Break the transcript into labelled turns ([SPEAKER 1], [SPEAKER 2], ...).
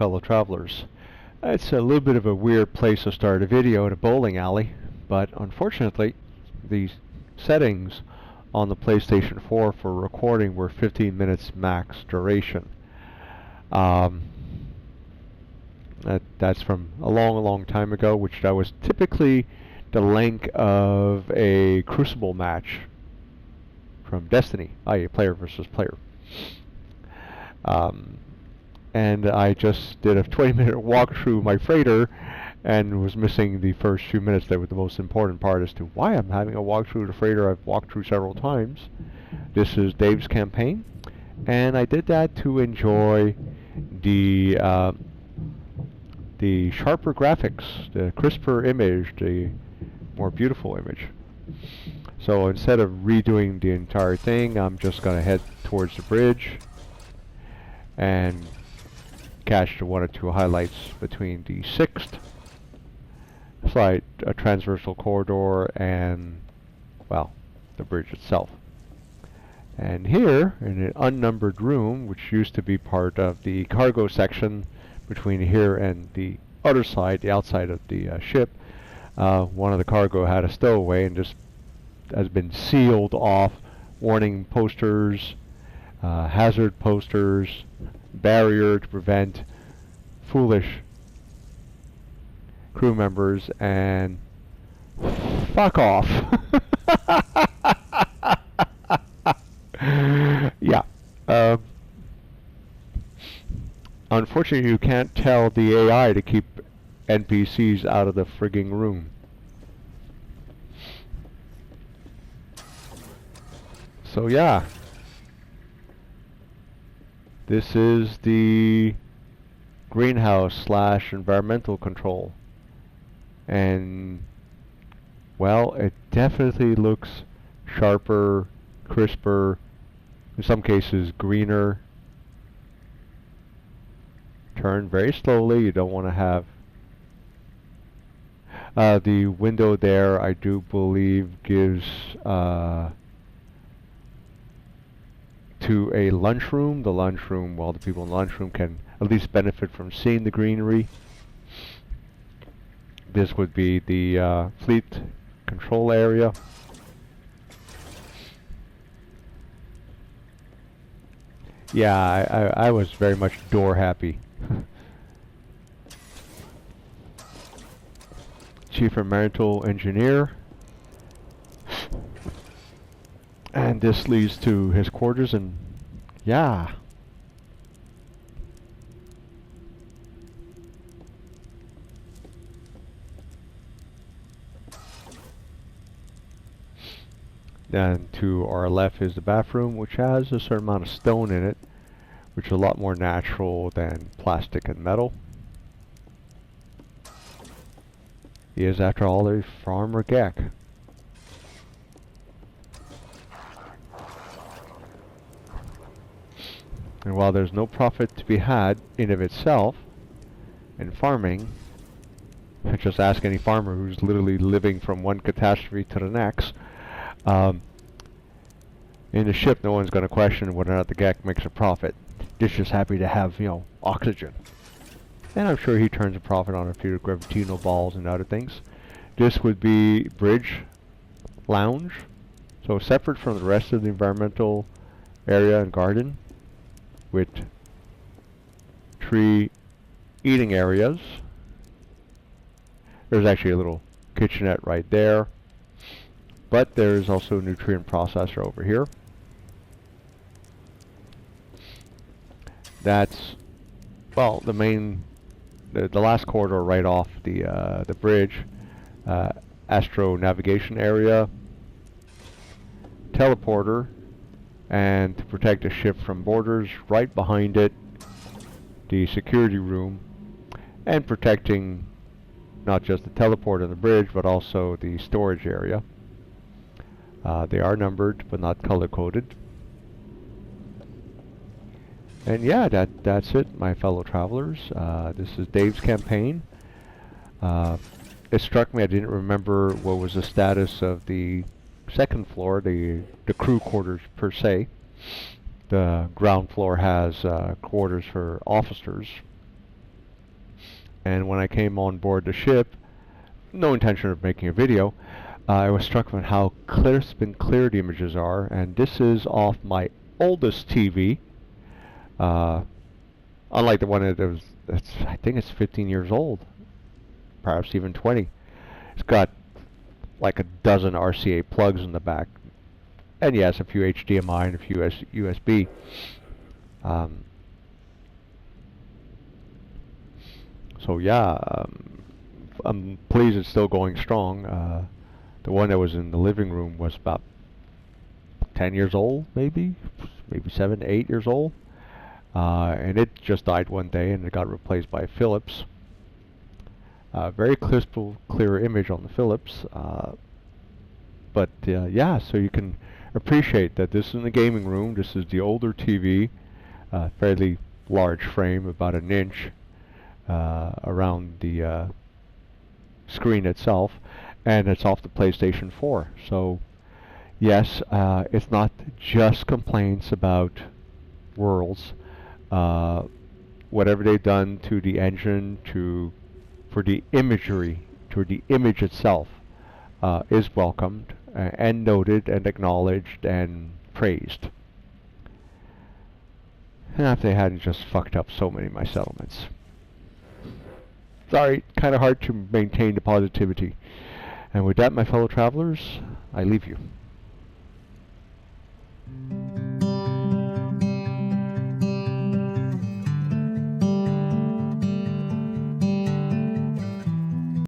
[SPEAKER 1] fellow travelers. It's a little bit of a weird place to start a video at a bowling alley, but unfortunately the settings on the PlayStation 4 for recording were 15 minutes max duration. That's from a long time ago, which that was typically the length of a Crucible match from Destiny, i.e. player versus player. And I just did a 20-minute walk through my freighter and was missing the first few minutes that were the most important part as to why I'm having a walk through the freighter I've walked through several times. This is Dave's campaign, and I did that to enjoy the sharper graphics, the crisper image, the more beautiful image. So instead of redoing the entire thing, I'm just going to head towards the bridge and catch the one or two highlights between the 6th flight, a transversal corridor, and, well, the bridge itself. And here, in an unnumbered room, which used to be part of the cargo section between here and the other side, the outside of the ship, one of the cargo had a stowaway and just has been sealed off. Warning posters, hazard posters, barrier to prevent foolish crew members, and fuck off. Yeah. Unfortunately, you can't tell the AI to keep NPCs out of the frigging room. So yeah, this is the greenhouse / environmental control, and well, it definitely looks sharper, crisper, in some cases greener. Turn very slowly, you don't want to have the window there, I do believe, gives to a lunchroom. The lunchroom, well, the people in the lunchroom can at least benefit from seeing the greenery. This would be the fleet control area. Yeah, I was very much door happy. Chief Environmental Engineer. And this leads to his quarters, and yeah. Then to our left is the bathroom, which has a certain amount of stone in it, which is a lot more natural than plastic and metal. He is, after all, a farmer Gek. And while there's no profit to be had in of itself in farming, just ask any farmer who's literally living from one catastrophe to the next. In the ship, no one's going to question whether or not the Gek makes a profit. They're just happy to have, you know, oxygen. And I'm sure he turns a profit on a few gravitino balls and other things. This would be bridge lounge, so separate from the rest of the environmental area and garden, with tree eating areas. There's actually a little kitchenette right there, but there's also a nutrient processor over here. That's, well, the main, the last corridor right off the bridge. Astro navigation area, teleporter, and to protect the ship from boarders, right behind it, the security room, and protecting not just the teleport and the bridge, but also the storage area. They are numbered, but not color-coded. And yeah, that's it, my fellow travelers. This is Dave's campaign. It struck me I didn't remember what was the status of the second floor, the crew quarters per se. The ground floor has quarters for officers. And when I came on board the ship, no intention of making a video, I was struck with how crisp and clear the images are. And this is off my oldest TV. Unlike the one that was, I think it's 15 years old, perhaps even 20. It's got like a dozen RCA plugs in the back, and yes, a few HDMI and a few USB. So yeah, I'm pleased it's still going strong. The one that was in the living room was about 10 years old, maybe 7, 8 years old. And it just died one day and it got replaced by a Philips. Very clear image on the Philips. But yeah, so you can appreciate that this is in the gaming room. This is the older TV, fairly large frame, about an inch around the screen itself, and it's off the PlayStation 4. So yes, it's not just complaints about Worlds. Whatever they've done to the engine, for the imagery, to the image itself, is welcomed and noted and acknowledged and praised. And if they hadn't just fucked up so many of my settlements. Sorry, kind of hard to maintain the positivity. And with that, my fellow travelers, I leave you.